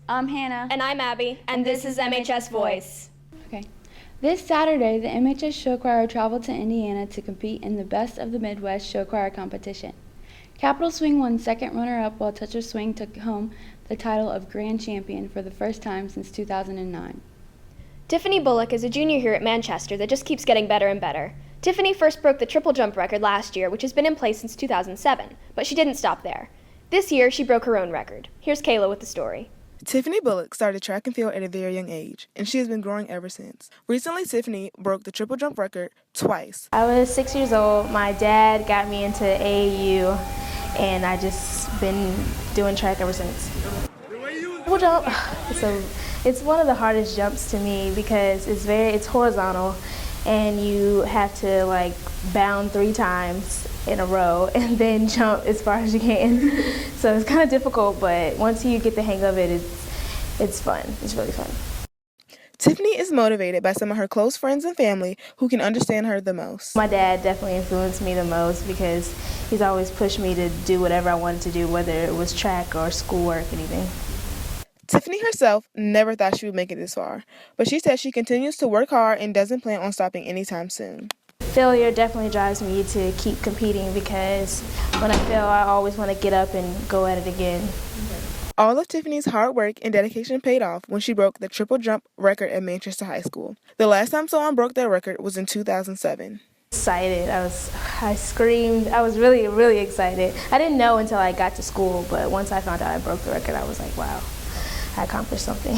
I'm Hannah. And I'm Abby, and this is MHS Voice. Okay. This Saturday, the MHS Show Choir traveled to Indiana to compete in the Best of the Midwest Show Choir competition. Capital Swing won second runner-up, while Toucher Swing took home the title of Grand Champion for the first time since 2009. Tiffany Bullock is a junior here at Manchester that just keeps getting better and better. Tiffany first broke the triple jump record last year, which has been in place since 2007, but she didn't stop there. This year, she broke her own record. Here's Kayla with the story. Tiffany Bullock started track and field at a very young age, and she has been growing ever since. Recently, Tiffany broke the triple jump record twice. I was 6 years old. My dad got me into AAU, and I just been doing track ever since. Triple jump, it's one of the hardest jumps to me because it's horizontal, and you have to bound 3 times in a row and then jump as far as you can. So it's kind of difficult, but once you get the hang of it, it's fun. It's really fun. Tiffany is motivated by some of her close friends and family who can understand her the most. My dad definitely influenced me the most because he's always pushed me to do whatever I wanted to do, whether it was track or schoolwork, anything. Tiffany herself never thought she would make it this far, but she says she continues to work hard and doesn't plan on stopping anytime soon. Failure definitely drives me to keep competing because when I fail, I always want to get up and go at it again. All of Tiffany's hard work and dedication paid off when she broke the triple jump record at Manchester High School. The last time someone broke that record was in 2007. Excited. I screamed. I was really, really excited. I didn't know until I got to school, but once I found out I broke the record, I was like, wow, I accomplished something.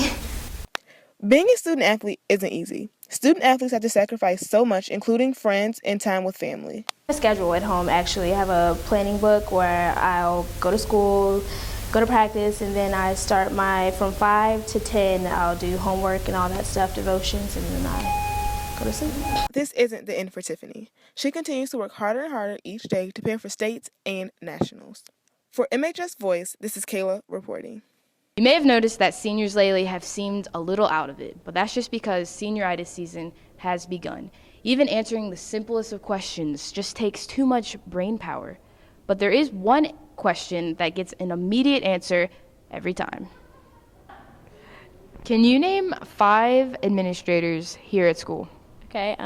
Being a student athlete isn't easy. Student athletes have to sacrifice so much, including friends and time with family. My schedule at home, actually. I have a planning book where I'll go to school, go to practice, and then I start from 5 to 10, I'll do homework and all that stuff, devotions, and then I go to sleep. This isn't the end for Tiffany. She continues to work harder and harder each day to prepare for states and nationals. For MHS Voice, this is Kayla reporting. You may have noticed that seniors lately have seemed a little out of it, but that's just because senioritis season has begun. Even answering the simplest of questions just takes too much brain power. But there is one question that gets an immediate answer every time. Can you name 5 administrators here at school? Okay,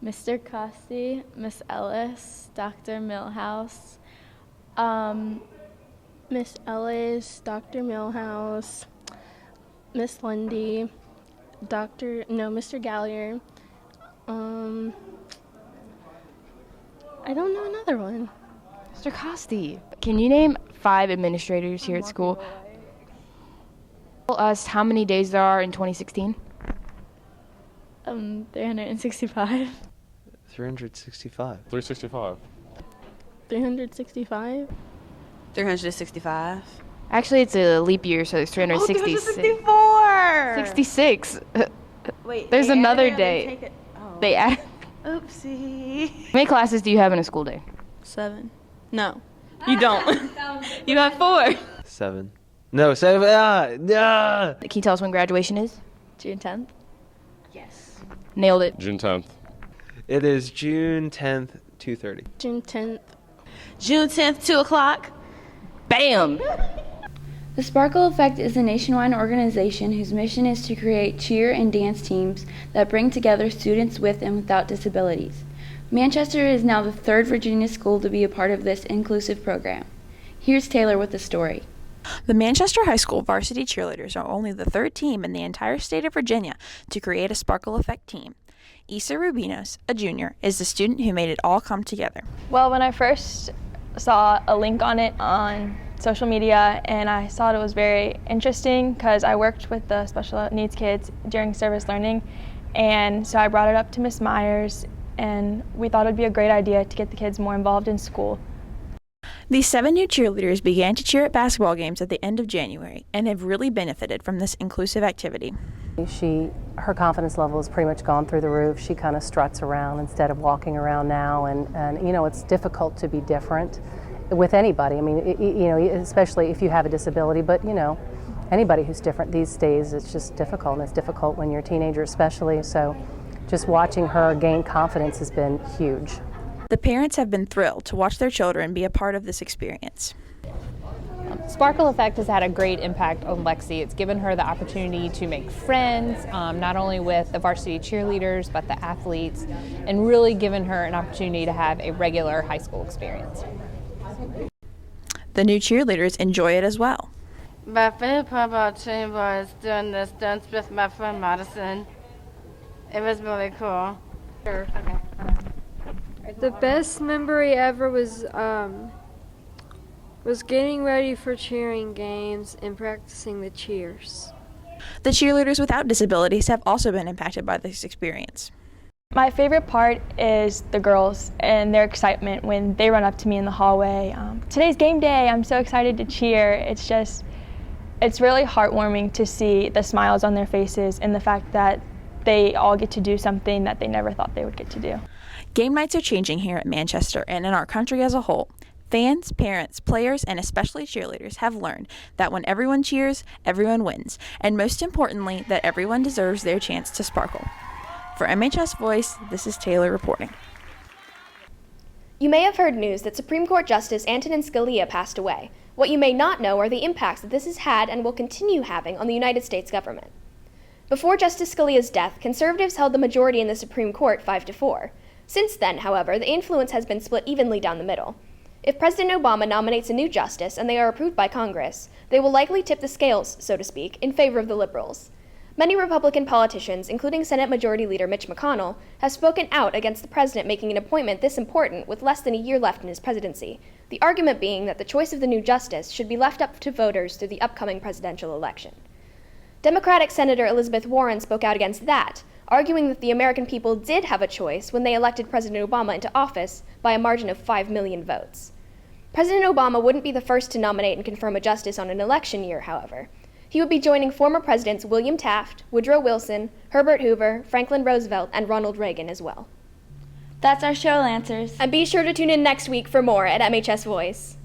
Mr. Costi, Miss Ellis, Dr. Millhouse, Miss Ellis, Dr. Millhouse, Miss Lundy, Mr. Gallier. I don't know another one. Mr. Costi. Can you name 5 administrators here at school? Tell us how many days there are in 2016. 365. 365. 365. 365. 365. Actually, it's a leap year, so there's 366. 364! 66. Wait, there's another day. They add. Oopsie. How many classes do you have in a school day? 7. No, you don't. You have 4. 7. No, 7. Can you tell us when graduation is? June 10th. Yes. Nailed it. June 10th. It is June 10th, 2:30. June 10th. June 10th, 2 o'clock. Bam! The Sparkle Effect is a nationwide organization whose mission is to create cheer and dance teams that bring together students with and without disabilities. Manchester is now the 3rd Virginia school to be a part of this inclusive program. Here's Taylor with the story. The Manchester High School varsity cheerleaders are only the 3rd team in the entire state of Virginia to create a Sparkle Effect team. Issa Rubinos, a junior, is the student who made it all come together. Well, when I first saw a link on it on social media, and I thought it was very interesting because I worked with the special needs kids during service learning, and so I brought it up to Miss Myers, and we thought it would be a great idea to get the kids more involved in school. These 7 new cheerleaders began to cheer at basketball games at the end of January and have really benefited from this inclusive activity. Her confidence level has pretty much gone through the roof. She kind of struts around instead of walking around now, and you know, it's difficult to be different with anybody. I mean, especially if you have a disability, but you know, anybody who's different these days, it's just difficult, and it's difficult when you're a teenager especially, so just watching her gain confidence has been huge. The parents have been thrilled to watch their children be a part of this experience. Sparkle Effect has had a great impact on Lexi. It's given her the opportunity to make friends, not only with the varsity cheerleaders, but the athletes, and really given her an opportunity to have a regular high school experience. The new cheerleaders enjoy it as well. My favorite part about training was doing the stunts with my friend Madison. It was really cool. Sure. Okay. The best memory ever was getting ready for cheering games and practicing the cheers. The cheerleaders without disabilities have also been impacted by this experience. My favorite part is the girls and their excitement when they run up to me in the hallway. Today's game day, I'm so excited to cheer. It's really heartwarming to see the smiles on their faces and the fact that they all get to do something that they never thought they would get to do. Game nights are changing here at Manchester and in our country as a whole. Fans, parents, players, and especially cheerleaders have learned that when everyone cheers, everyone wins, and most importantly, that everyone deserves their chance to sparkle. For MHS Voice, this is Taylor reporting. You may have heard news that Supreme Court Justice Antonin Scalia passed away. What you may not know are the impacts that this has had and will continue having on the United States government. Before Justice Scalia's death, conservatives held the majority in the Supreme Court 5-4. Since then, however, the influence has been split evenly down the middle. If President Obama nominates a new justice and they are approved by Congress, they will likely tip the scales, so to speak, in favor of the liberals. Many Republican politicians, including Senate Majority Leader Mitch McConnell, have spoken out against the president making an appointment this important with less than a year left in his presidency, the argument being that the choice of the new justice should be left up to voters through the upcoming presidential election. Democratic Senator Elizabeth Warren spoke out against that, arguing that the American people did have a choice when they elected President Obama into office by a margin of 5 million votes. President Obama wouldn't be the first to nominate and confirm a justice on an election year, however. He would be joining former presidents William Taft, Woodrow Wilson, Herbert Hoover, Franklin Roosevelt, and Ronald Reagan as well. That's our show, Lancers. And be sure to tune in next week for more at MHS Voice.